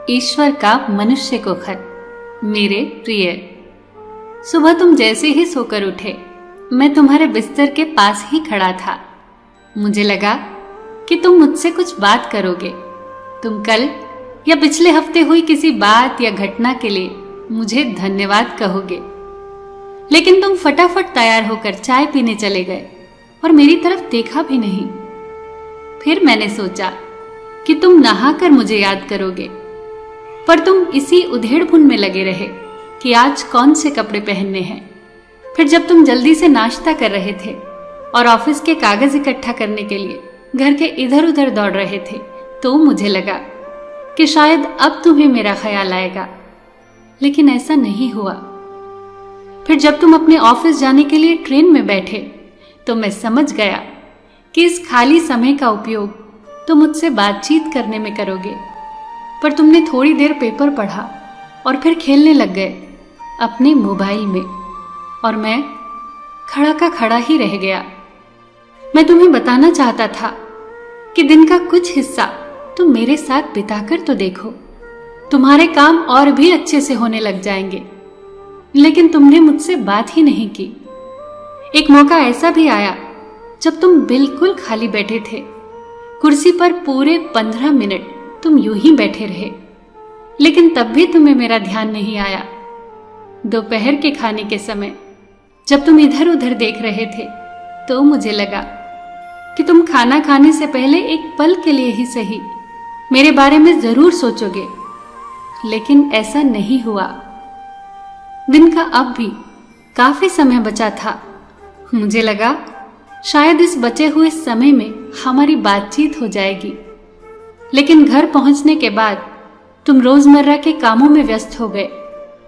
ईश्वर का मनुष्य को खत। मेरे प्रिय, सुबह तुम जैसे ही सोकर उठे, मैं तुम्हारे बिस्तर के पास ही खड़ा था। मुझे लगा कि तुम मुझसे कुछ बात करोगे। तुम कल या पिछले हफ्ते हुई किसी बात या घटना के लिए मुझे धन्यवाद कहोगे, लेकिन तुम फटाफट तैयार होकर चाय पीने चले गए और मेरी तरफ देखा भी नहीं। फिर मैंने सोचा कि तुम नहाकर मुझे याद करोगे, पर तुम इसी उधेड़-बुन में लगे रहे कि आज कौन से कपड़े पहनने हैं। फिर जब तुम जल्दी से नाश्ता कर रहे थे और ऑफिस के कागज इकट्ठा करने के लिए घर के इधर उधर दौड़ रहे थे, तो मुझे लगा कि शायद अब तुम्हें मेरा ख्याल आएगा, लेकिन ऐसा नहीं हुआ। फिर जब तुम अपने ऑफिस जाने के लिए ट्रेन में बैठे, तो मैं समझ गया कि इस खाली समय का उपयोग तुम मुझसे बातचीत करने में करोगे। पर तुमने थोड़ी देर पेपर पढ़ा और फिर खेलने लग गए अपने मोबाइल में, और मैं खड़ा का खड़ा ही रह गया। मैं तुम्हें बताना चाहता था कि दिन का कुछ हिस्सा तुम मेरे साथ बिताकर तो देखो, तुम्हारे काम और भी अच्छे से होने लग जाएंगे, लेकिन तुमने मुझसे बात ही नहीं की। एक मौका ऐसा भी आया जब तुम बिल्कुल खाली बैठे थे, कुर्सी पर पूरे 15 मिनट तुम यूं ही बैठे रहे, लेकिन तब भी तुम्हें मेरा ध्यान नहीं आया। दोपहर के खाने के समय जब तुम इधर उधर देख रहे थे, तो मुझे लगा कि तुम खाना खाने से पहले एक पल के लिए ही सही मेरे बारे में जरूर सोचोगे, लेकिन ऐसा नहीं हुआ। दिन का अब भी काफी समय बचा था। मुझे लगा शायद इस बचे हुए समय में हमारी बातचीत हो जाएगी, लेकिन घर पहुंचने के बाद तुम रोजमर्रा के कामों में व्यस्त हो गए।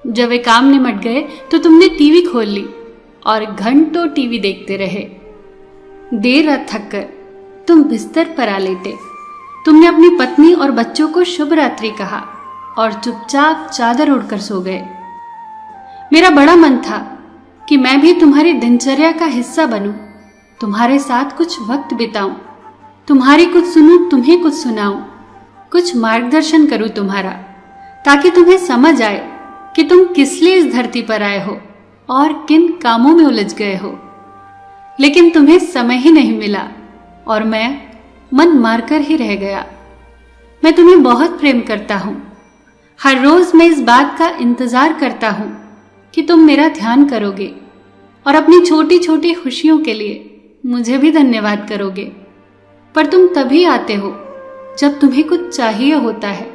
जब वे काम निमट गए तो तुमने टीवी खोल ली और घंटों टीवी देखते रहे। देर रात थककर तुम बिस्तर पर आ लेटे। तुमने अपनी पत्नी और बच्चों को शुभ रात्रि कहा और चुपचाप चादर ओढ़कर सो गए। मेरा बड़ा मन था कि मैं भी तुम्हारी दिनचर्या का हिस्सा बनूं, तुम्हारे साथ कुछ वक्त बिताऊं, तुम्हारी कुछ सुनूं, तुम्हें कुछ सुनाऊं, कुछ मार्गदर्शन करूं तुम्हारा, ताकि तुम्हें समझ आए कि तुम किस लिए इस धरती पर आए हो और किन कामों में उलझ गए हो। लेकिन तुम्हें समय ही नहीं मिला और मैं मन मारकर ही रह गया। मैं तुम्हें बहुत प्रेम करता हूं। हर रोज मैं इस बात का इंतजार करता हूं कि तुम मेरा ध्यान करोगे और अपनी छोटी छोटी खुशियों के लिए मुझे भी धन्यवाद करोगे। पर तुम तभी आते हो जब तुम्हें कुछ चाहिए होता है।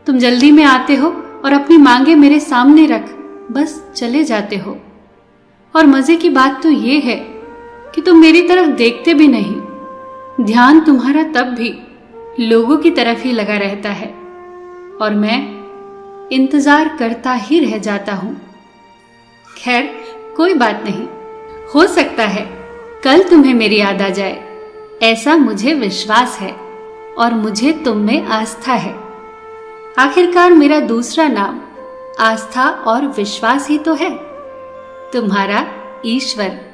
तुम जल्दी में आते हो और अपनी मांगे मेरे सामने रख बस चले जाते हो। और मजे की बात तो ये है कि तुम मेरी तरफ देखते भी नहीं। ध्यान तुम्हारा तब भी लोगों की तरफ ही लगा रहता है और मैं इंतजार करता ही रह जाता हूं। खैर, कोई बात नहीं, हो सकता है कल तुम्हें मेरी याद आ जाए, ऐसा मुझे विश्वास है और मुझे तुम में आस्था है। आखिरकार मेरा दूसरा नाम आस्था और विश्वास ही तो है। तुम्हारा ईश्वर।